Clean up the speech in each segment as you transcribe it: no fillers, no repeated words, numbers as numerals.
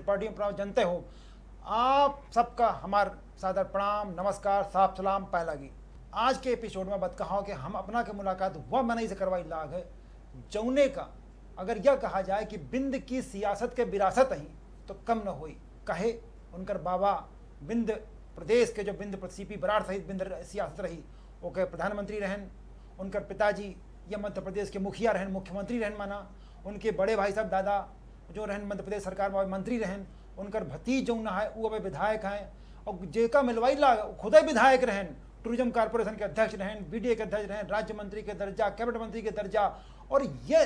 Party में प्रणाम जनते हो, आप सबका हमार सादर प्रणाम, नमस्कार, साफ सलाम पैलागी। आज के एपिसोड में बतकहा कि हम अपना के मुलाकात वह मनई से करवाई लाग है जौने का अगर यह कहा जाए कि बिंद की सियासत के विरासत ही तो कम न हुई। कहे उनकर बाबा बिंद प्रदेश के जो बिंद सीपी बराड़ सहित बिंद सियासत रही ओके प्रधानमंत्री रहन, उनकर पिताजी या मध्य प्रदेश के मुखिया रहन, मुख्यमंत्री रहन माना, उनके बड़े भाई साहब दादा जो रहन मध्य प्रदेश सरकार में मंत्री रहन, उनकर भतीज जो ना है वो अब विधायक हैं, और जेका मिलवाई ला खुद ही विधायक रहन, टूरिज्म कॉर्पोरेशन के अध्यक्ष रहन, बीडीए के अध्यक्ष रहन, राज्य मंत्री के दर्जा, कैबिनेट मंत्री के दर्जा। और ये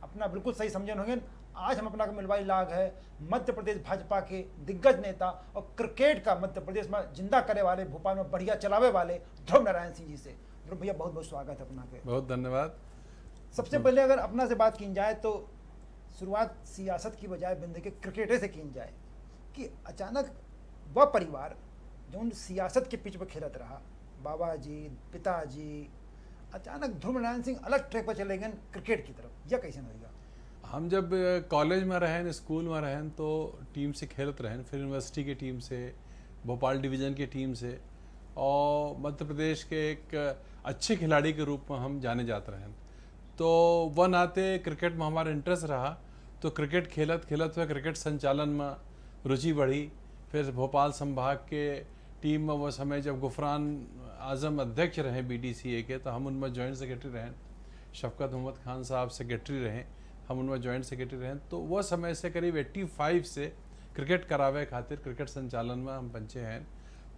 अपना बिल्कुल सही समझन होंगे। आज हम अपना मिलवाई लाग है मध्य प्रदेश भाजपा के दिग्गज नेता और क्रिकेट का मध्य प्रदेश में जिंदा करे वाले, भोपाल में बढ़िया चलावे वाले ध्रुव नारायण सिंह जी से। ध्रुव भैया बहुत बहुत स्वागत है अपना के। बहुत धन्यवाद। सबसे पहले अगर अपना से बात की जाए तो शुरुआत सियासत की बजाय बिंद के क्रिकेटे से की जाए कि अचानक वह परिवार जो सियासत के पिच पर खेलत रहा, बाबा जी पिताजी, अचानक ध्रुव नारायण सिंह अलग ट्रैक पर चले गए क्रिकेट की तरफ, यह कैसे होगा? हम जब कॉलेज में रहें, स्कूल में रहें तो टीम से खेलत रहें, फिर यूनिवर्सिटी की टीम से, भोपाल डिवीज़न की टीम से, और मध्य प्रदेश के एक अच्छे खिलाड़ी के रूप में हम जाने जाते रहें। तो वह नाते क्रिकेट में हमारा इंटरेस्ट रहा, तो क्रिकेट खेलत खेलत हुए क्रिकेट संचालन में रुचि बढ़ी। फिर भोपाल संभाग के टीम में वो समय जब गुफरान आजम अध्यक्ष रहे BDCA के, तो हम उनमें जॉइंट सेक्रेटरी रहें, शफकत मोहम्मद खान साहब सेक्रेटरी रहें, हम उनमें जॉइंट सेक्रेटरी रहें। तो वह समय से करीब 85 से क्रिकेट करावे खातिर क्रिकेट संचालन में हम पंचे हैं।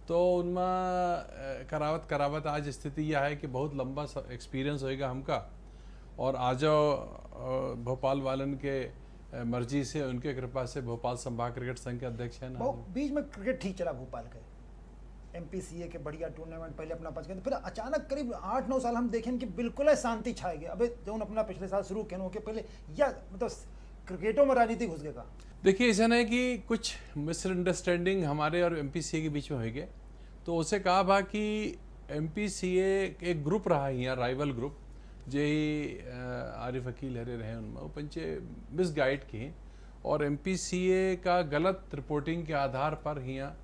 तो उनमें करावत आज स्थिति यह है कि बहुत लंबा एक्सपीरियंस होएगा हमका, और आज भोपाल वालन के मर्जी से, उनके कृपा से भोपाल संभाग क्रिकेट संघ के अध्यक्ष हैं। बीच में क्रिकेट ठीक चला भोपाल के, MPCA के बढ़िया टूर्नामेंट पहले अपना पच गए, फिर अचानक करीब 8-9 साल हम देखें कि बिल्कुल शांति छाए गए। अबे जो अपना पिछले साल शुरू किया के पहले या मतलब क्रिकेटों में राजनीति घुस गए का। देखिए ऐसा नहीं कि कुछ मिसअंडरस्टैंडिंग हमारे और MPCA के बीच में हो गए, तो उसे कहा भा कि MPCA एक ग्रुप रहा यहाँ, राइवल ग्रुप, जे आरिफ अकील हरे रहे, उनमें वो पंचे मिसगाइड किए, और MPCA का गलत रिपोर्टिंग के आधार पर यहाँ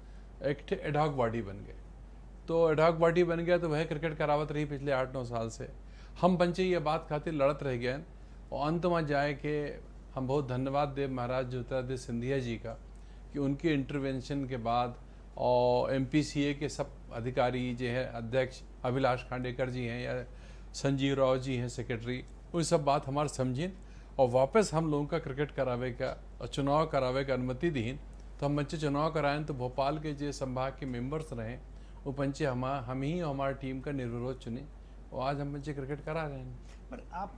एक एडहॉक बॉडी बन गए। तो एडहॉक बॉडी बन गया तो वह क्रिकेट करावत रही पिछले 8-9 साल से। हम पंचे ये बात खातिर लड़त रह गए, और अंत में जाए कि हम बहुत धन्यवाद देव महाराज ज्योतिरादित्य सिंधिया जी का कि उनके इंटरवेंशन के बाद, और MPCA के सब अधिकारी जो है, अध्यक्ष अभिलाष खांडेकर जी हैं या संजीव राव जी हैं सेक्रेटरी, वो सब बात हमारे समझें और वापस हम लोगों का क्रिकेट करावे का और चुनाव करावे का अनुमति दी। तो हम पंचे चुनाव कराएं तो भोपाल के जो संभाग के मेंबर्स रहें वो पंचे हम ही और हमारी टीम का निर्विरोध चुने, और आज हम पंचे क्रिकेट करा रहे हैं। पर आप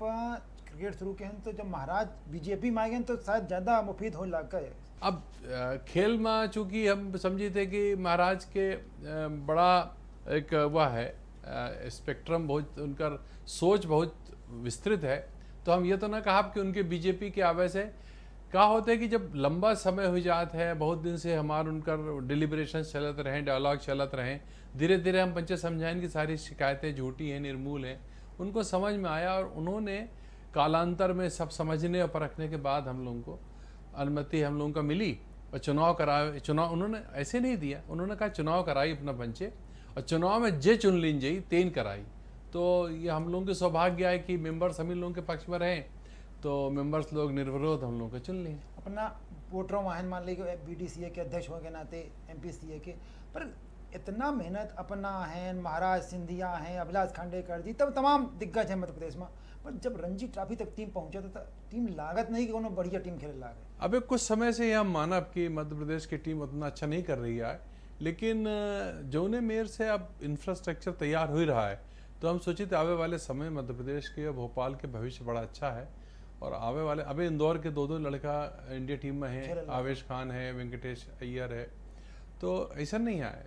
क्रिकेट शुरू किए हैं तो जब महाराज BJP में आ गए तो शायद ज़्यादा मुफीद हो लगा है। अब खेल में चूँकि हम समझे थे कि महाराज के बड़ा एक वह है स्पेक्ट्रम, बहुत उनका सोच बहुत विस्तृत है, तो हम ये तो ना कहा कि उनके BJP के आवे से क्या होता है कि जब लंबा समय हो जाता है, बहुत दिन से हमारे उनका डिलिब्रेशन चलत रहे, डायलॉग चलत रहे, धीरे धीरे हम पंचे समझाएं कि सारी शिकायतें झूठी हैं, निर्मूल हैं, उनको समझ में आया, और उन्होंने कालांतर में सब समझने और परखने के बाद हम लोगों को अनुमति हम लोगों को मिली और चुनाव कराए। चुनाव उन्होंने ऐसे नहीं दिया, उन्होंने कहा चुनाव कराई अपना पंचे, और चुनाव में जे चुन लीन जाई तेन कराई। तो ये हम लोगों के सौभाग्य है कि मेंबर्स हम इन लोगों के पक्ष में रहें, तो मेंबर्स लोग निर्विरोध हम लोगों को चुन लिए। अपना वोटरों वाहन मान लीजिए BDCA के अध्यक्ष होने के नाते MPCA के, पर इतना मेहनत अपना है, महाराज सिंधिया हैं, अभिलाष खांडेकर जी, तब तमाम दिग्गज हैं मध्य प्रदेश में, पर जब रणजी ट्रॉफी तक टीम पहुंचे तो टीम लागत नहीं कि उन्होंने बढ़िया टीम खेले लागे। अबे कुछ समय से हम मानव कि मध्य प्रदेश की टीम उतना अच्छा नहीं कर रही है, लेकिन जौने मेयर से अब इंफ्रास्ट्रक्चर तैयार हो ही रहा है, तो हम सोचे थे आवे वाले समय मध्य प्रदेश के और भोपाल के भविष्य बड़ा अच्छा है, और आवे वाले अबे इंदौर के 2 लड़का इंडिया टीम में हैं, आवेश खान है, वेंकटेश अय्यर है, तो ऐसा नहीं है,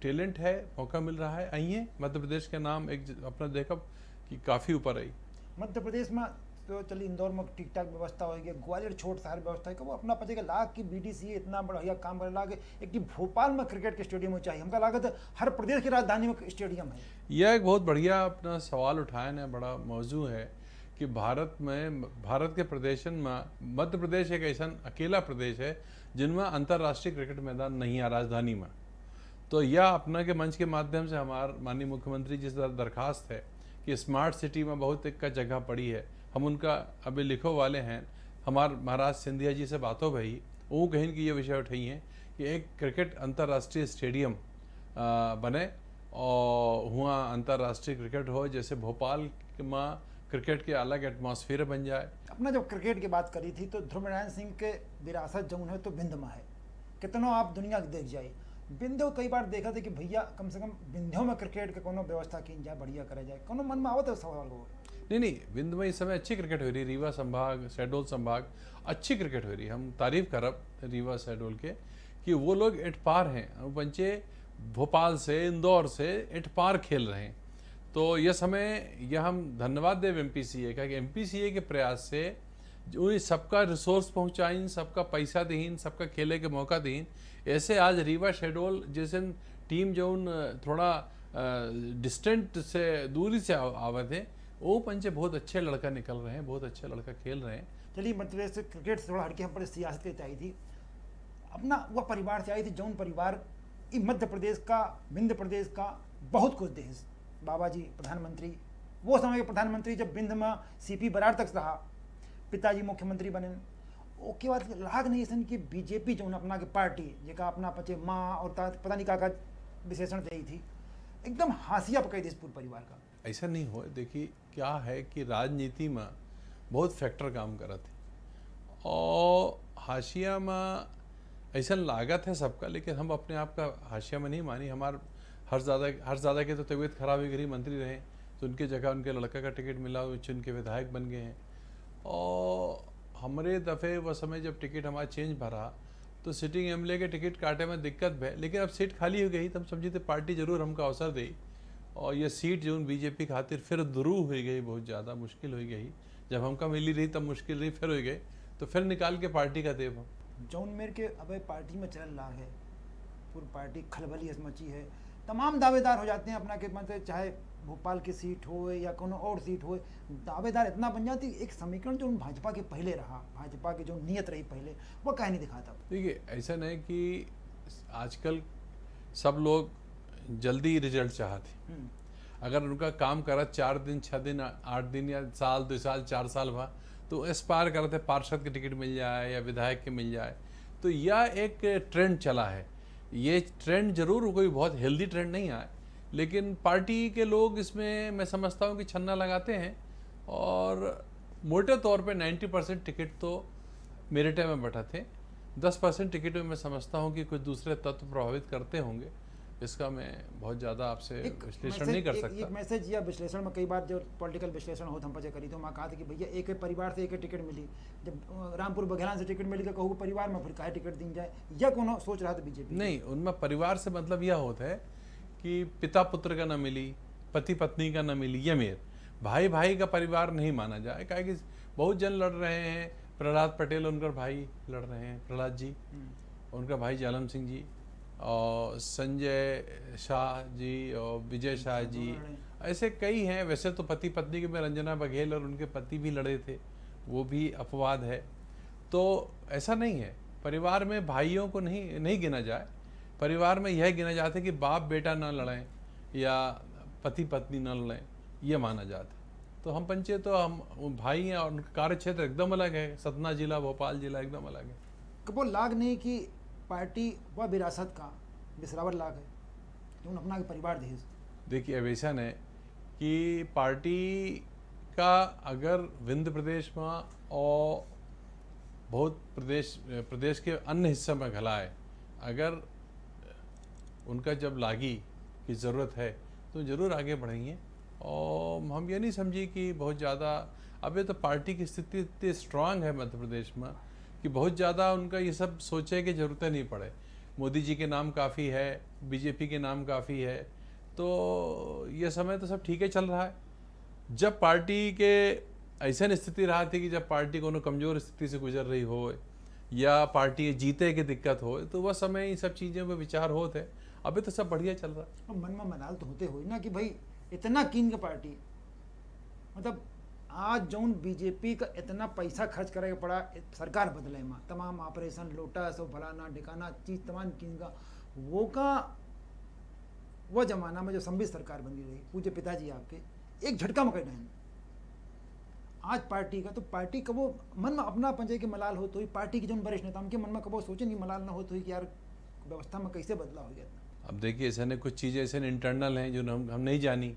टैलेंट है, मौका मिल रहा है। आइए मध्य प्रदेश के नाम एक अपना देखा कि काफ़ी ऊपर आई। मध्य प्रदेश में तो चलिए इंदौर में ठीक ठाक व्यवस्था होगी, ग्वालियर छोट शहर व्यवस्था है कि वो अपना पचे लाख की BDCA इतना बढ़िया काम करे लागे, एक भोपाल में क्रिकेट के स्टेडियम चाहिए, हमका लागत है हर प्रदेश की राजधानी में स्टेडियम है। यह एक बहुत बढ़िया अपना सवाल उठाया है, बड़ा मौजू है कि भारत के प्रदेशन में मध्य प्रदेश एक ऐसा अकेला प्रदेश है जिनमें अंतर्राष्ट्रीय क्रिकेट मैदान नहीं है राजधानी में। तो यह अपना के मंच के माध्यम से हमारे माननीय मुख्यमंत्री जी से दरखास्त है कि स्मार्ट सिटी में बहुत एक का जगह पड़ी है, हम उनका अभी लिखो वाले हैं। हमारे महाराज सिंधिया जी से बात हो भाई, वो कहीं की ये विषय उठाई हैं कि एक क्रिकेट अंतर्राष्ट्रीय स्टेडियम बने और वहाँ अंतर्राष्ट्रीय क्रिकेट हो, जैसे भोपाल में क्रिकेट के अलग एटमॉस्फेयर बन जाए। अपना जब क्रिकेट की बात करी थी तो ध्रुव नारायण सिंह के विरासत जौन है तो बिंद में है। कितनों आप दुनिया के देख जाए बिंदो कई बार देखा था कि भैया कम से कम बिंदों में क्रिकेट के कोनो व्यवस्था की जाए, बढ़िया करे जाए, कोनो मन में आवत है सवाल हो। नहीं, बिंद में इस समय अच्छी क्रिकेट हो रही, रीवा संभाग शहडोल संभाग अच्छी क्रिकेट हो रही। हम तारीफ करब रीवा शहडोल के कि वो लोग एट पार हैं, वो बच्चे भोपाल से इंदौर से एट पार खेल रहे हैं। तो यह समय यह हम धन्यवाद देव एमपीसीए का कि एमपीसीए के प्रयास से जो सबका रिसोर्स पहुँचाइन, सबका पैसा दीन, सबका खेले के मौका दीन। ऐसे आज रीवा शहडोल जैसे टीम जो थोड़ा डिस्टेंट से दूरी से आवत है, वो पंचे बहुत अच्छे लड़का निकल रहे हैं, बहुत अच्छे लड़का खेल रहे हैं। चलिए मध्य प्रदेश से क्रिकेट से थोड़ा हटके हम पर सियासत की आई थी। अपना वह परिवार से आई थी जौन परिवार मध्य प्रदेश का, बिंद प्रदेश का बहुत कुछ देश, बाबा जी प्रधानमंत्री, वो समय के प्रधानमंत्री जब बिंद में सीपी बराड़ तक रहा, पिताजी मुख्यमंत्री बने। ओके बाद लाग नहीं सन कि बीजेपी जो अपना के पार्टी जेका अपना पचे माँ और पता नहीं का विशेषण दी थी, एकदम हाशिया पकड़ी थी इस पूरे परिवार का। ऐसा नहीं हो। देखिए क्या है कि राजनीति में बहुत फैक्टर काम करते हैं और हाशिया में ऐसा लागत है सबका, लेकिन हम अपने आप का हाशिया में नहीं मानी। हमार हर ज़्यादा के तो तबीयत खराब हुई, गृह मंत्री रहे तो उनके जगह उनके लड़का का टिकट मिला, चुन के विधायक बन गए हैं। और हमारे दफ़े वह समय जब टिकट हमारा चेंज भरा तो सिटिंग एमएलए के टिकट काटे में दिक्कत भे, लेकिन अब सीट खाली हो गई तो हम समझी थे पार्टी जरूर हमको अवसर दे और ये सीट जो बीजेपी खातिर फिर दुरू हो गई, बहुत ज़्यादा मुश्किल हो गई। जब हमका मिली रही तब मुश्किल रही, फिर हो गई तो फिर निकाल के पार्टी का देव हम जौन मेरे के अब पार्टी में चल रहा है, पूरी पार्टी खलबली मची है, तमाम दावेदार हो जाते हैं अपना के मतलब चाहे भोपाल की सीट हो या कोनो और सीट हो, दावेदार इतना बन जाती। एक समीकरण जो भाजपा के पहले रहा, भाजपा की जो नियत रही पहले, वो कहीं नहीं दिखाता। देखिए ऐसा नहीं कि आजकल सब लोग जल्दी रिजल्ट चाहते, अगर उनका काम करा 4 दिन 6 दिन 8 दिन या साल 2 साल 4 साल भा तो एस्पायर करते पार्षद की टिकट मिल जाए या विधायक के मिल जाए। तो यह एक ट्रेंड चला है। ये ट्रेंड जरूर कोई बहुत हेल्दी ट्रेंड नहीं आए, लेकिन पार्टी के लोग इसमें मैं समझता हूँ कि छन्ना लगाते हैं और मोटे तौर पे 90% टिकट तो मेरिट में बैठा थे। 10% टिकट में मैं समझता हूँ कि कुछ दूसरे तत्व प्रभावित करते होंगे। इसका मैं बहुत ज़्यादा आपसे विश्लेषण नहीं कर सकता। एक मैसेज या विश्लेषण में कई बार जो पॉलिटिकल विश्लेषण हो हम पचे करी तो मैं कहा था कि भैया एक परिवार से एक टिकट मिली, जब रामपुर बघेलान से टिकट मिली तो कहूँ परिवार में फिर काहे टिकट दी जाए, या कोनो सोच रहा था बीजेपी? नहीं, उनमें परिवार से मतलब यह होता है कि पिता पुत्र का न मिली, पति पत्नी का न मिली, ये मेर भाई भाई का परिवार नहीं माना जाए। क्या कि बहुत जन लड़ रहे हैं, प्रहलाद पटेल उनका भाई लड़ रहे हैं, प्रहलाद जी, उनका भाई जालम सिंह जी और संजय शाह जी और विजय शाह जी, ऐसे कई हैं। वैसे तो पति पत्नी के में रंजना बघेल और उनके पति भी लड़े थे, वो भी अपवाद है। तो ऐसा नहीं है, परिवार में भाइयों को नहीं गिना जाए। परिवार में यह गिना जाता है कि बाप बेटा ना लड़ें या पति पत्नी ना लड़ें, यह माना जाता है। तो हम पंचे तो हम भाई हैं और उनका कार्य क्षेत्र एकदम अलग है, सतना जिला भोपाल जिला एकदम अलग है। कबो लाग नहीं कि पार्टी व विरासत का बिसरावर लाग है जो अपना के परिवार देश। देखिए अब ऐसा है कि पार्टी का अगर विंध्य प्रदेश में और बहुत प्रदेश के अन्य हिस्से में घला है, अगर उनका जब लागी की ज़रूरत है तो ज़रूर आगे बढ़ेंगे। और हम ये नहीं समझी कि बहुत ज़्यादा अभी तो पार्टी की स्थिति इतनी स्ट्रांग है मध्य प्रदेश में कि बहुत ज़्यादा उनका ये सब सोचे की ज़रूरत नहीं पड़े। मोदी जी के नाम काफ़ी है, बीजेपी के नाम काफ़ी है, तो ये समय तो सब ठीक है चल रहा है। जब पार्टी के ऐसा स्थिति रहा थी कि जब पार्टी को कमज़ोर स्थिति से गुजर रही हो या पार्टी जीते की दिक्कत हो, तो वह समय इन सब चीज़ों पर विचार होते। अभी तो सब बढ़िया चल रहा है। मन में मनाल तो होते हो ना कि भाई इतना कीन के पार्टी, मतलब आज जौन बीजेपी का इतना पैसा खर्च करे पड़ा सरकार बदले में, तमाम ऑपरेशन लोटस और फलाना ढिकाना चीज तमाम चीज का वो जमाना में जो संबित सरकार बनी रही, पूज्य पिताजी आपके एक झटका में कह रहे हैं आज पार्टी का, तो पार्टी कबो मन में अपना पंजे के मलाल हो तो ही पार्टी के जो वरिष्ठ नेता उनके मन में कबो सोचे नहीं मलाल ना हो तो ही कि यार व्यवस्था में कैसे बदला हो गया। अब देखिए ऐसे ने कुछ चीज़ें ऐसे इंटरनल हैं जो हम नहीं जानी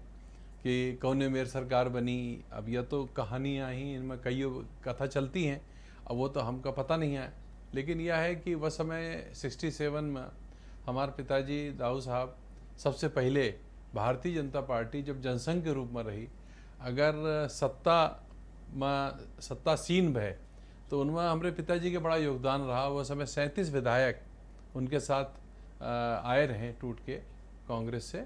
कि कौन में मेयर सरकार बनी। अब यह तो कहानियाँ ही, इनमें कई कथा चलती हैं, अब वो तो हमका पता नहीं है। लेकिन यह है कि वह समय 67 में हमारे पिताजी दाऊ साहब सबसे पहले भारतीय जनता पार्टी जब जनसंघ के रूप में रही, अगर सत्तासीन भय तो उनमें हमारे पिताजी के बड़ा योगदान रहा। वह समय 37 विधायक उनके साथ आए रहे टूट के कांग्रेस से,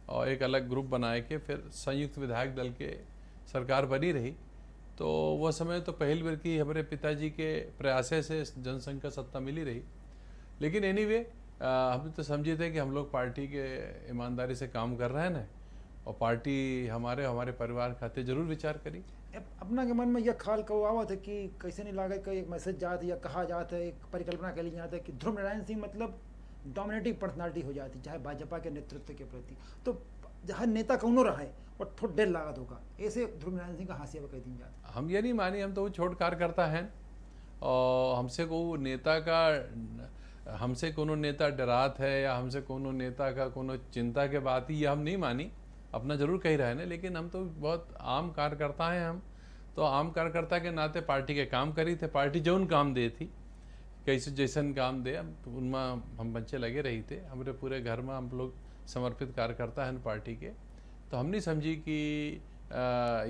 और एक अलग ग्रुप बनाए के फिर संयुक्त विधायक दल के सरकार बनी रही। तो वह समय तो पहली बार की हमारे पिताजी के प्रयास से जनसंघ का सत्ता मिली रही। लेकिन एनीवे हम तो समझे थे कि हम लोग पार्टी के ईमानदारी से काम कर रहे हैं ना, और पार्टी हमारे परिवार खाते जरूर विचार करी। अपना के मन में यह ख्याल कहो आवत है कि कैसे नहीं लागे कि एक मैसेज जात या कहा जाता है, एक परिकल्पना के लिए जाता है कि ध्रुव नारायण सिंह मतलब डोमिनेटिंग पर्सनालिटी हो जाती चाहे भाजपा के नेतृत्व के प्रति, तो जहाँ नेता कौनो रहा है और थोड़ा देर लागत होगा, ऐसे ध्रुव नारायण सिंह का हाशिया कह दी जाता। हम ये नहीं मानी, हम तो वो छोट कार्यकर्ता हैं, और हमसे कोनो नेता डरात है या हमसे कोनो नेता का कोनो चिंता के बात ही ये हम नहीं मानी। अपना जरूर कही रहे हैं, लेकिन हम तो बहुत आम कार्यकर्ता हैं। हम तो आम कार्यकर्ता के नाते पार्टी के काम करी थे, पार्टी जौन काम दे थी कैसे जैसन काम दे उनमें हम बच्चे लगे रही थे। हमारे पूरे घर में हम लोग समर्पित कार्यकर्ता हैं पार्टी के, तो हम नहीं समझी कि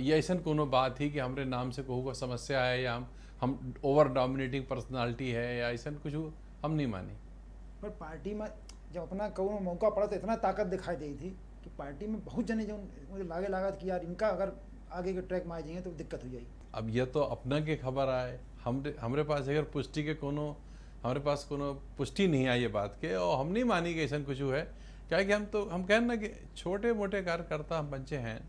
ये ऐसा कोनो बात ही कि हमारे नाम से कोई को समस्या है या हम ओवर डोमिनेटिंग पर्सनालिटी है या ऐसा कुछ हम नहीं मानी। पर पार्टी में जब अपना कौन मौका पड़ा तो इतना ताकत दिखाई दी थी कि पार्टी में बहुत जने जो मुझे लागत कि यार इनका अगर आगे के ट्रैक में आ जाएंगे तो दिक्कत हो जाएगी। अब यह तो अपना के खबर आए, हमारे पास अगर पुष्टि के हमारे पास कोनो पुष्टि नहीं आई ये बात के, और हम नहीं मानी कि ऐसा कुछ है। क्या कि हम कहें ना कि छोटे मोटे कार्यकर्ता हम बच्चे हैं,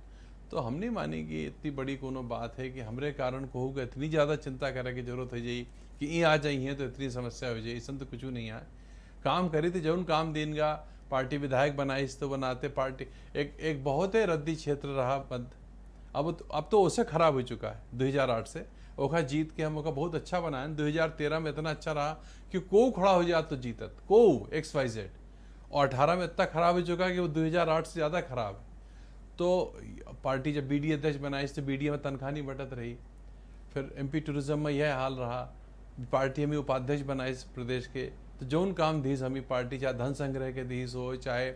तो हम नहीं मानी कि इतनी बड़ी कोनो बात है कि हमरे कारण को होगा इतनी ज़्यादा चिंता करे की जरूरत हो जाए कि ये आ जाइए तो इतनी समस्या हो जाए। ऐसा तो कुछ नहीं आए, काम करी थी जौन काम देनगा पार्टी विधायक बनाई तो बनाते पार्टी एक बहुत ही रद्दी क्षेत्र रहा बंद। अब तो उससे खराब हो चुका है 2008 से। ओखा जीत के हम ओखा बहुत अच्छा बनाए। 2013 में इतना अच्छा रहा कि को खड़ा हो जाए तो जीतत को XYZ, और 18 में इतना खराब हो चुका है कि वो 2008 से ज़्यादा खराब है। तो पार्टी जब BD अध्यक्ष बनाई तो BD में तनख्वाह नहीं बटत रही। फिर MP टूरिज्म में यह हाल रहा, पार्टी में उपाध्यक्ष बनाई प्रदेश के, तो जौन काम दीस हमी पार्टी चाहे धन संग्रह के दीस हो, चाहे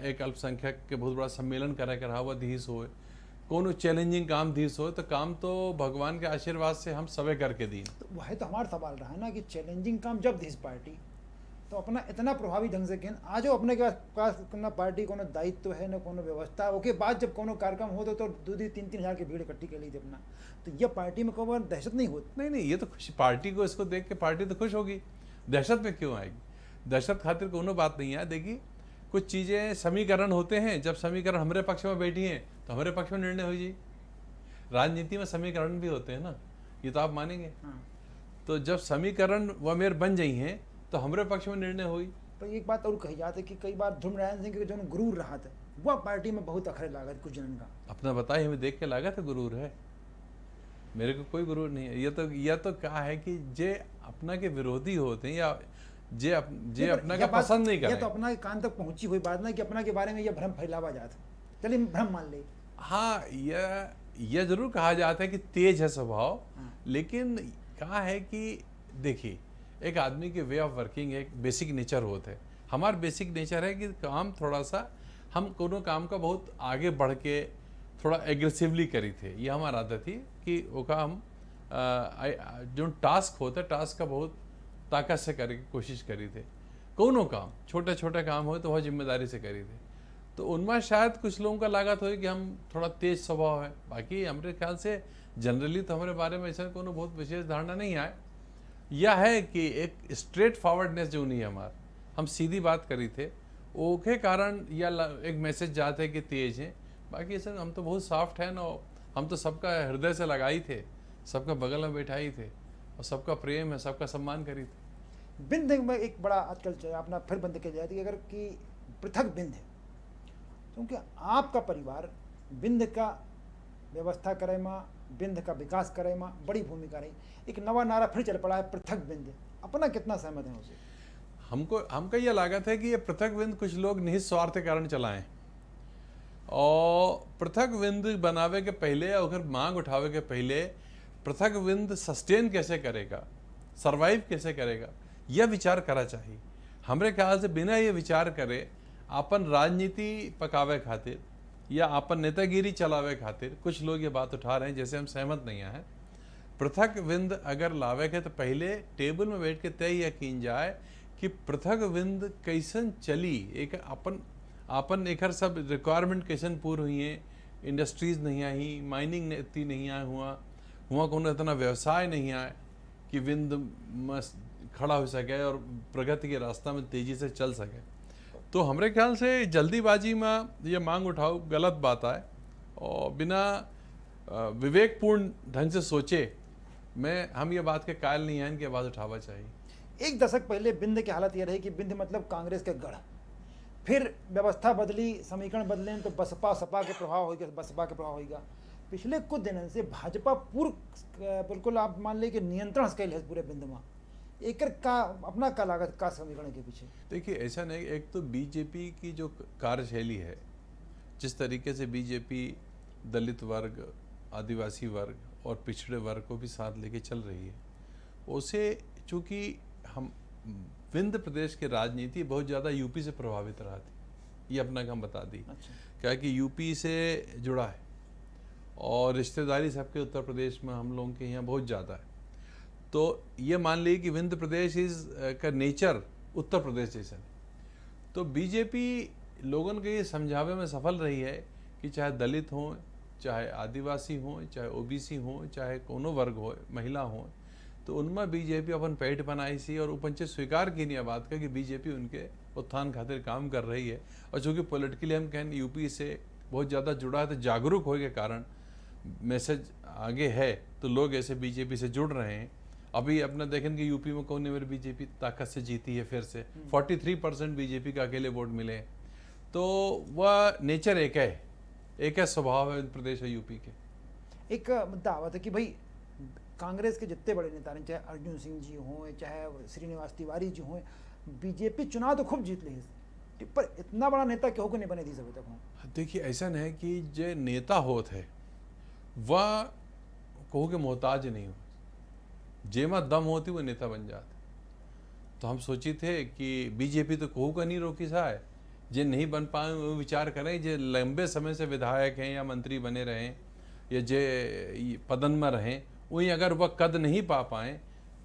एक अल्पसंख्यक के बहुत बड़ा सम्मेलन करे के रहा हुआ दीस हो, कोनो चैलेंजिंग काम दीस हो, तो काम तो भगवान के आशीर्वाद से हम सबे करके दी। तो वह तो हमारा सवाल रहा है ना कि चैलेंजिंग काम जब दीस पार्टी तो अपना इतना प्रभावी ढंग से केन आज अपने के पास ना पार्टी कोनो दायित्व है ना कोनो व्यवस्था, ओके बाद जब कोनो कार्यक्रम हो तो 2-3 हज़ार की भीड़ इकट्ठी कर ली थी अपना, तो यह पार्टी में कोई दहशत नहीं होती। नहीं, ये तो खुशी पार्टी को इसको देख के पार्टी तो खुश होगी, दहशत में क्यों आएगी? दहशत खातिर कोनो बात नहीं है। देखिए कुछ चीज़ें समीकरण होते हैं, जब समीकरण हमारे पक्ष में बैठी हैं तो हमारे पक्ष में निर्णय हो जाए। राजनीति में समीकरण भी होते हैं ना, ये तो आप मानेंगे। तो जब समीकरण व मेयर बन जाई हैं तो हमारे पक्ष में निर्णय हुई। पर एक बात और कही जाती है कि कई बार ध्रुव नारायण सिंह के जो गुरूर रहा था वह पार्टी में बहुत अखरे लागत कुछ जनन का। अपना बताइए, हमें देख के लागत है गुरूर है? मेरे को कोई गुरूर नहीं है। यह तो क्या है कि जे अपना के विरोधी होते हैं या जे अपना का पसंद नहीं करते, तो अपना के कान तक पहुंची हुई बात ना कि अपना के बारे में यह भ्रम फैलावा जाता। चलिए भ्रम मान ले। हाँ, यह जरूर कहा जाता है कि तेज है स्वभाव, लेकिन कहा है कि देखिए एक आदमी के वे ऑफ वर्किंग एक बेसिक नेचर होता है। हमारा बेसिक नेचर है कि काम थोड़ा सा हम कोनो काम का बहुत आगे बढ़ के थोड़ा एग्रेसिवली करी थे। ये हमारा आदत थी कि ओका हम जो टास्क होता है टास्क का बहुत ताकत से करने की कोशिश करी थे। कोनो काम छोटे छोटे काम हो तो वह जिम्मेदारी से करी थे। तो उनमें शायद कुछ लोगों का लागत हो कि हम थोड़ा तेज स्वभाव है। बाकी हमारे ख्याल से जनरली तो हमारे बारे में ऐसा कोनो बहुत विशेष धारणा नहीं आए। यह है कि एक स्ट्रेट फॉरवर्डनेस जो नहीं है हमारा, हम सीधी बात करी थे ओके कारण या एक मैसेज जाते है कि तेज है। बाकी सर हम तो बहुत सॉफ्ट हैं ना, हम तो सबका हृदय से लगाई थे, सबका बगल में बैठाई थे और सबका प्रेम है, सबका सम्मान करी थे। बिंद में एक बड़ा आजकल अपना फिर बंद किया जाती है अगर कि पृथक बिंद है, क्योंकि आपका परिवार बिंद का व्यवस्था करे माँ, बिंद का विकास करे माँ बड़ी भूमिका रही। एक नवा नारा फिर चल पड़ा है पृथक बिंद, अपना कितना सहमत है उसे? हमको यह लागत है कि ये पृथक विंद कुछ लोग निहित स्वार्थ के कारण चलाएं, और पृथक विंद बनावे के पहले और मांग उठावे के पहले पृथक विंद सस्टेन कैसे करेगा, सरवाइव कैसे करेगा, यह विचार करा चाहिए। हमरे ख्याल से बिना ये विचार करे अपन राजनीति पकावे खातिर या अपन नेतागिरी चलावे खातिर कुछ लोग ये बात उठा रहे हैं, जैसे हम सहमत नहीं हैं। पृथक विंद अगर लावे के तो पहले टेबल में बैठ के तय यह कीन जाए कि पृथक विंद कैसन चली, एक अपन एक सब रिक्वायरमेंट कैसन पूर्ण हुई है, इंडस्ट्रीज नहीं आई, माइनिंग इतनी नहीं आए हुआ कोनो इतना व्यवसाय नहीं आए कि विंद खड़ा हो सके और प्रगति के रास्ता में तेजी से चल सके। तो हमारे ख्याल से जल्दीबाजी में ये मांग उठाओ गलत बात है, और बिना विवेकपूर्ण ढंग से सोचे हम ये बात के कायल नहीं हैं, इनकी आवाज़ उठावा चाहिए। एक दशक पहले बिंद की हालत यह रही कि बिंद मतलब कांग्रेस के गढ़, फिर व्यवस्था बदली, समीकरण बदले तो बसपा सपा के प्रभाव होगा, बसपा के प्रभाव होगा। पिछले कुछ दिनों से भाजपा बिल्कुल आप मान लीजिए कि नियंत्रण स्केल है पूरे बिंद में, एक का अपना का लागत का समीकरण के पीछे। देखिए ऐसा नहीं, एक तो बीजेपी की जो कार्यशैली है, जिस तरीके से बीजेपी दलित वर्ग, आदिवासी वर्ग और पिछड़े वर्ग को भी साथ लेके चल रही है, उसे चूँकि हम विंध्य प्रदेश की राजनीति बहुत ज़्यादा यूपी से प्रभावित रहा थी, ये अपना हम बता दी। अच्छा। क्या कि यूपी से जुड़ा है और रिश्तेदारी सबके उत्तर प्रदेश में हम लोगों के यहाँ बहुत ज़्यादा है, तो ये मान लीजिए कि विंध्य प्रदेश का नेचर उत्तर प्रदेश जैसा है। तो बीजेपी लोगों के ये समझावे में सफल रही है कि चाहे दलित हों, चाहे आदिवासी हों, चाहे ओबीसी हों, चाहे कोनो वर्ग हो, महिला हों, तो उनमें बीजेपी अपन पेट बनाई सी और उपंचे स्वीकार की नहीं बात का कि बीजेपी उनके उत्थान खातिर काम कर रही है। और चूँकि पॉलिटिकली हम कहें यूपी से बहुत ज़्यादा जुड़ा है, तो जागरूक होने के कारण मैसेज आगे है, तो लोग ऐसे बीजेपी से जुड़ रहे हैं। अभी अपना देखें कि यूपी में कौन मेरी बीजेपी ताकत से जीती है, फिर से 43% बीजेपी का अकेले वोट मिले, तो वह नेचर एक है स्वभाव है प्रदेश है यूपी के। एक मुद्दा आवा था कि भाई कांग्रेस के जितने बड़े नेता हैं, चाहे अर्जुन सिंह जी हों, चाहे श्रीनिवास तिवारी जी हों, बीजेपी चुनाव तो खूब जीत ली है, पर इतना बड़ा नेता क्यों को नहीं बने दी अभी तक हों? देखिए ऐसा नहीं कि जो नेता होत है वह कहू के मोहताज नहीं हो, जेमा दम होती वो नेता बन जाते। तो हम सोची थे कि बीजेपी तो कहू का नहीं रोकी साए, जे नहीं बन पाए वो विचार करें, जे लंबे समय से विधायक हैं या मंत्री बने रहें या जे पदन में रहें, वहीं अगर वह कद नहीं पा पाए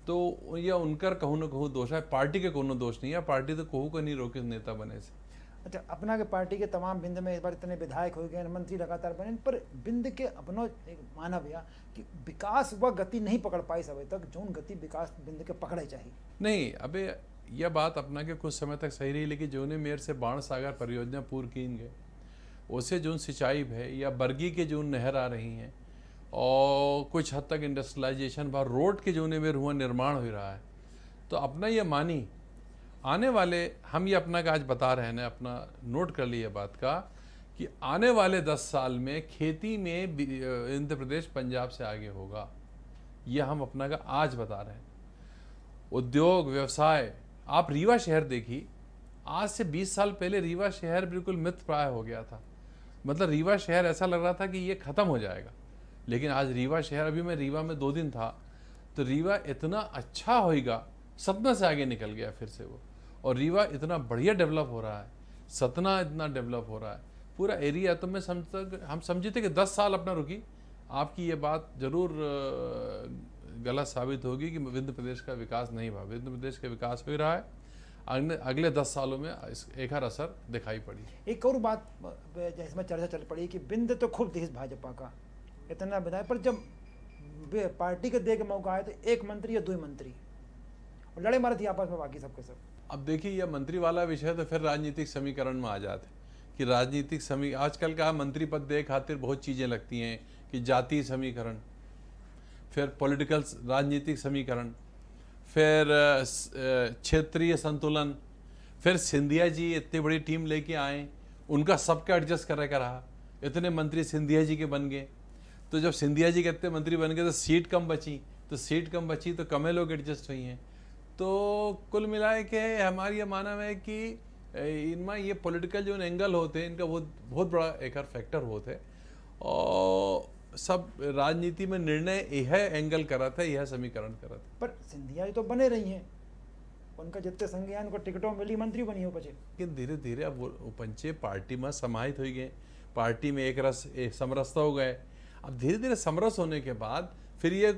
तो यह उनकर कहूँ न कहूँ दोष है, पार्टी के कोनो दोष नहीं है। पार्टी तो कहू का नहीं रोके नेता बने से। अच्छा, अपना के पार्टी के तमाम बिंद में इस बार इतने विधायक हो गए, मंत्री लगातार बने, पर बिंद के अपनो एक माना भैया कि विकास वह गति नहीं पकड़ पाई अभी तक जो गति विकास बिंद के पकड़े चाहिए। नहीं, अबे यह बात अपना के कुछ समय तक सही रही, लेकिन जो ने मेरे से बाण सागर परियोजना पूर्ण की गए, उसे जो सिंचाई है या बरगी के जो नहर आ रही हैं और कुछ हद तक इंडस्ट्रियलाइजेशन बार रोड के जो ने मेरे हुआ निर्माण हो रहा है, तो अपना ये मानी आने वाले, हम ये अपना का आज बता रहे हैं, अपना नोट कर लिया बात का कि आने वाले 10 साल में खेती में मध्य प्रदेश पंजाब से आगे होगा, यह हम अपना का आज बता रहे हैं। उद्योग व्यवसाय, आप रीवा शहर देखिए, आज से 20 साल पहले रीवा शहर बिल्कुल मिथ प्राय हो गया था, मतलब रीवा शहर ऐसा लग रहा था कि ये ख़त्म हो जाएगा, लेकिन आज रीवा शहर, अभी मैं रीवा में 2 दिन था, तो रीवा इतना अच्छा होएगा, सतना से आगे निकल गया फिर से वो, और रीवा इतना बढ़िया डेवलप हो रहा है, सतना इतना डेवलप हो रहा है, पूरा एरिया। तो मैं हम समझे थे कि 10 साल अपना रुकी, आपकी ये बात जरूर गलत साबित होगी कि मध्य प्रदेश का विकास नहीं हुआ। मध्य प्रदेश का विकास हो रहा है, अगले 10 सालों में एक हर असर दिखाई पड़ी। एक और बात जिसमें चर्चा चल पड़ी कि बिंद तो खूब देश भाजपा का इतना विधायक, पर जब पार्टी के दे के मौका आए तो 1 मंत्री या 2 मंत्री और लड़े मारे थे आपस में, बाकी सबके सब। अब देखिए यह मंत्री वाला विषय तो फिर राजनीतिक समीकरण में आ जाते कि राजनीतिक आजकल का मंत्री पद दे खातिर बहुत चीज़ें लगती हैं कि जातीय समीकरण, फिर पॉलिटिकल राजनीतिक समीकरण, फिर क्षेत्रीय संतुलन, फिर सिंधिया जी इतनी बड़ी टीम लेके आए, उनका सबका एडजस्ट करने का रहा, इतने मंत्री सिंधिया जी के बन गए। तो जब सिंधिया जी के इतने मंत्री बन गए तो सीट कम बची तो कम लोग एडजस्ट हुई हैं। तो कुल मिलाए के हमारी ये मानना है कि इनमें ये पॉलिटिकल जो एंगल होते हैं इनका बहुत बड़ा एक फैक्टर होते हैं, और सब राजनीति में निर्णय यह एंगल करा था, यह समीकरण करा था। पर सिंधिया जी तो बने रही हैं, उनका जितने संज्ञान उनको टिकटों मिली, मंत्री बनी हो बचे। लेकिन धीरे धीरे अब वो पंचे पार्टी में समाहित हो गए, पार्टी में एक समरसता हो गए। अब धीरे धीरे समरस होने के बाद फिर ये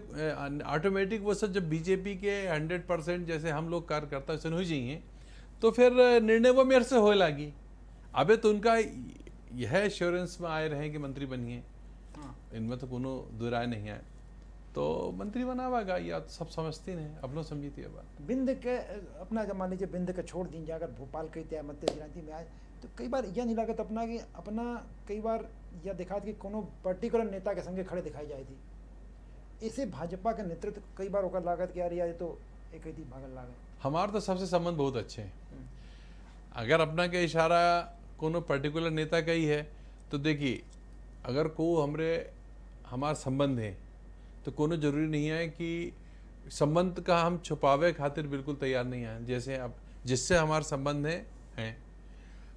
ऑटोमेटिक वो सब जब बीजेपी के 100% जैसे हम लोग कार्यकर्ता वैसे हो जाइए तो फिर निर्णय वो मेरे से होए लगी। अबे तो उनका यह एश्योरेंस में आए रहे कि मंत्री बनिए, इनमें तो कोनो दुराय नहीं है, तो मंत्री बनावागा, या तो सब समझती नहीं, अपनों समझती है बात। बिंद के अपना जब मान लीजिए बिंद के छोड़ दी, अगर भोपाल के तय मध्य राजनीति में आए तो कई बार यह नहीं लागत अपना कि अपना कई बार यह दिखा कि कोनो पर्टिकुलर नेता के संगे खड़े दिखाई जाए थी। इसे भाजपा के नेतृत्व कई बार होकर लागत कि यार ये तो एक ही थी भागल लागत। हमारे तो सबसे संबंध बहुत अच्छे हैं। अगर अपना के इशारा कोनो पर्टिकुलर नेता का ही है तो देखिए, अगर को हमारा संबंध है तो कोनो जरूरी नहीं है कि संबंध का हम छुपावे खातिर बिल्कुल तैयार नहीं है। जैसे अब जिससे हमारा संबंध है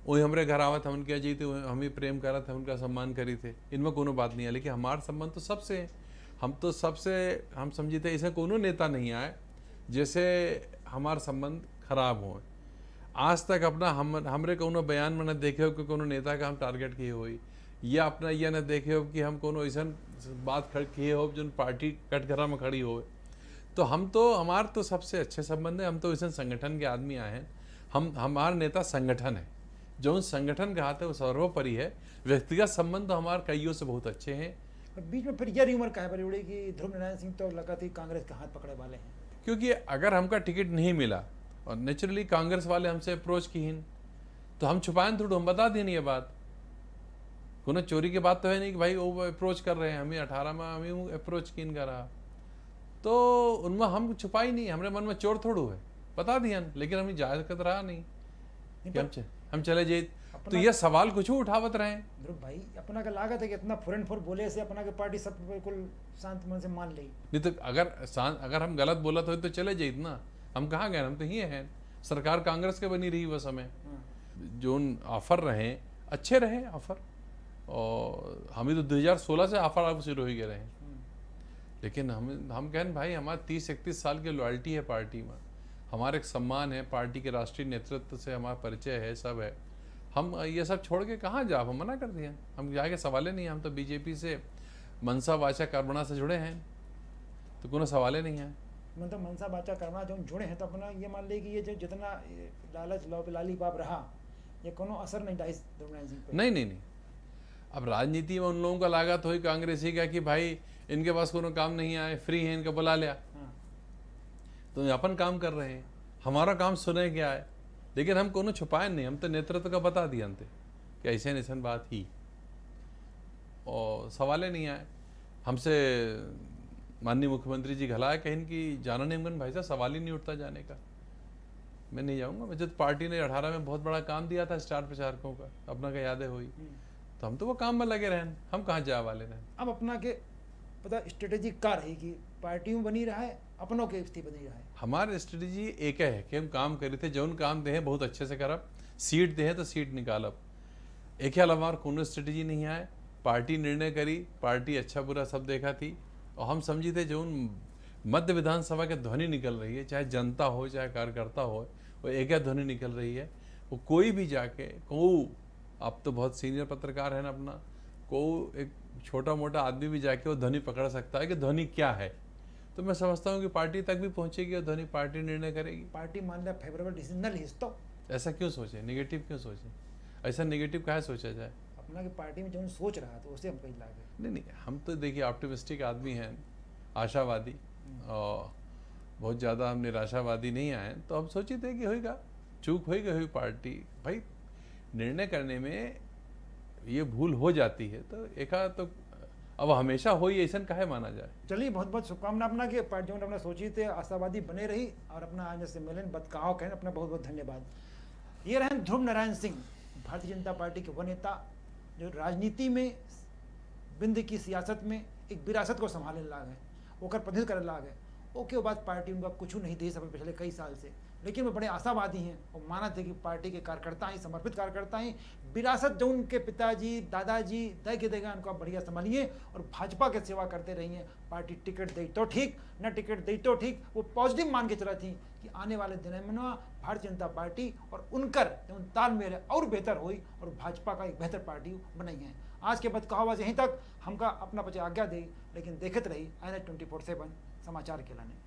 वही हमारे घर आवत, हम उनके जी थे, हम ही प्रेम करा थे, उनका सम्मान करी थे, इनमें कोनो बात नहीं है। लेकिन हमारा संबंध तो सबसे है, हम समझी थे ऐसा कोनो नेता नहीं आए जैसे हमारा संबंध खराब हो। आज तक अपना हमरे कोनो बयान में न देखे हो कि कोनो नेता का हम टारगेट किए हुई, या अपना यह न देखे हो कि हम कोनो ऐसा बात किए हो जो पार्टी कटघरा में खड़ी हो। तो हमारे तो सबसे अच्छे संबंध है। हम तो ऐसा संगठन के आदमी आए हैं, हमारा नेता संगठन है, जो उन संगठन का हाथ है वो सर्वोपरि है। व्यक्तिगत संबंध तो हमारे कईयों से बहुत अच्छे हैं। बीच में फिर यह र्यूमर कहा बड़ी उड़ी कि ध्रुव नारायण सिंह तो लगा थी कांग्रेस के हाथ पकड़े वाले हैं, क्योंकि अगर हमका टिकट नहीं मिला और नेचुरली कांग्रेस वाले हमसे अप्रोच की तो हम छुपाएं थोड़ा, हम बता दें ये बात। कोनो चोरी की बात तो है नहीं कि भाई वो अप्रोच कर रहे हैं, हमें 18 में हमें अप्रोच किन कर रहा, तो उनमें हम छुपाई नहीं, हमारे मन में चोर थोड़ू है, बता दिया। लेकिन हमें जायज कर रहा नहीं कि हम चले जाए, तो यह सवाल कुछ उठावत रहे। ध्रुव भाई अपना का लागत है कि इतना फुरन फुर बोले से अपना के पार्टी सब बिल्कुल शांत मन से मान ली। नहीं तो अगर हम गलत बोला तो चले जाए ना, हम कहाँ गए, हम तो ही हैं। सरकार कांग्रेस के बनी रही वो समय, जो ऑफर रहे अच्छे रहे ऑफर, और हमें तो 2016 से ऑफर शुरू हो गए रहे। लेकिन हम कहें भाई हमारे 30-31 साल की लॉयल्टी है पार्टी में, हमारा एक सम्मान है, पार्टी के राष्ट्रीय नेतृत्व से हमारा परिचय है, सब है। हम ये सब छोड़ के कहाँ जाओ, हम मना कर दिया, हम जाके सवाल नहीं है। हम तो बीजेपी से मनसा वाचा कर्मणा से जुड़े हैं, तो कोनो सवाल नहीं है। मतलब मनसा वाचा कर्मणा जो जुड़े हैं तो अपना ये मान ले कि ये जो जितना लालच लाली बाप रहा, ये कोनो असर नहीं डाइस ध्रुव नारायण सिंह पे। नहीं। अब राजनीति में उन लोगों का लागत हो कांग्रेसी का कि भाई इनके पास कोनो काम नहीं आए, फ्री है, इनका बुला लिया, तो अपन काम कर रहे हैं, हमारा काम सुने क्या है। लेकिन हम कोनो छुपाए नहीं, हम तो नेतृत्व का बता दिया अंत कि ऐसे ऐसा बात ही, और सवाल नहीं आए। हमसे माननीय मुख्यमंत्री जी घलाए कहीं कि जाना नहीं, भाई साहब सवाल ही नहीं उठता जाने का, मैं नहीं जाऊंगा। मुझे तो पार्टी ने 18 में बहुत बड़ा काम दिया था स्टार प्रचारकों का, अपना का यादें हुई, तो हम तो वो काम में लगे रहें, हम कहाँ जा वाले रहें। अब अपना के पता स्ट्रेटेजी का रही कि पार्टी में बनी रहा है, अपनों के स्थिति बनी रहा है। हमारी स्ट्रेटेजी एक है कि हम काम करे थे, जो काम दे बहुत अच्छे से करब, सीट दे तो सीट निकालब। एक अलावा कोनो स्ट्रेटेजी नहीं आए, पार्टी निर्णय करी, पार्टी अच्छा बुरा सब देखा थी, और हम समझी थे जो मध्य विधानसभा के ध्वनि निकल रही है, चाहे जनता हो चाहे कार्यकर्ता हो, वो एक ध्वनि निकल रही है। वो कोई भी जाके अब तो बहुत सीनियर पत्रकार है ना अपना, एक छोटा मोटा आदमी भी जाके वो ध्वनि पकड़ सकता है कि ध्वनि क्या है। तो मैं समझता हूँ कि पार्टी तक भी पहुंचेगी और ध्वनि पार्टी निर्णय करेगी। पार्टी मान लिया फेवरेबल डिसीजन हिस्सा, ऐसा क्यों सोचे, नेगेटिव क्यों सोचे, ऐसा नेगेटिव कहाँ सोचा जाए। अपना की पार्टी में जो सोच रहा था उसे हम कहीं लागे नहीं, हम तो देखिए ऑप्टिमिस्टिक आदमी हैं, आशावादी, और बहुत ज़्यादा हम निराशावादी नहीं आए। तो हम सोचे थे कि होगा, चूक होगी हुई पार्टी, भाई निर्णय करने में ये भूल हो जाती है, तो एक तो अब हमेशा हो ही ऐसा काहे माना जाए। चलिए बहुत बहुत शुभकामना अपना कि पार्टी जो अपना सोची थे आशावादी बने रही और अपना आज सम्मेलन बदकाव कहें अपना बहुत बहुत धन्यवाद। ये रहे ध्रुव नारायण सिंह, भारतीय जनता पार्टी के वो नेता जो राजनीति में बिंद की सियासत में एक विरासत को संभालने लाग है, ओकर प्रतिनिधित्व करे लाग है। ओके बाद पार्टी उनका कुछ नहीं दे सके पिछले कई साल से, लेकिन वो बड़े आशावादी हैं और माना थे कि पार्टी के कार्यकर्ता ही समर्पित कार्यकर्ता ही विरासत जो उनके पिताजी दादाजी दे के देगा उनको आप बढ़िया संभालिए और भाजपा की सेवा करते रहिए। पार्टी टिकट दे तो ठीक, न टिकट दे तो ठीक, वो पॉजिटिव मान के चला थी कि आने वाले दिनों में ना भारतीय जनता पार्टी और उनकर तालमेल है और बेहतर हुई और भाजपा का एक बेहतर पार्टी बनाई है। आज के बाद कहावत यहीं तक हमका अपना बच्चे आज्ञा दे, लेकिन देखते रही INET 24/7 समाचार के लाने।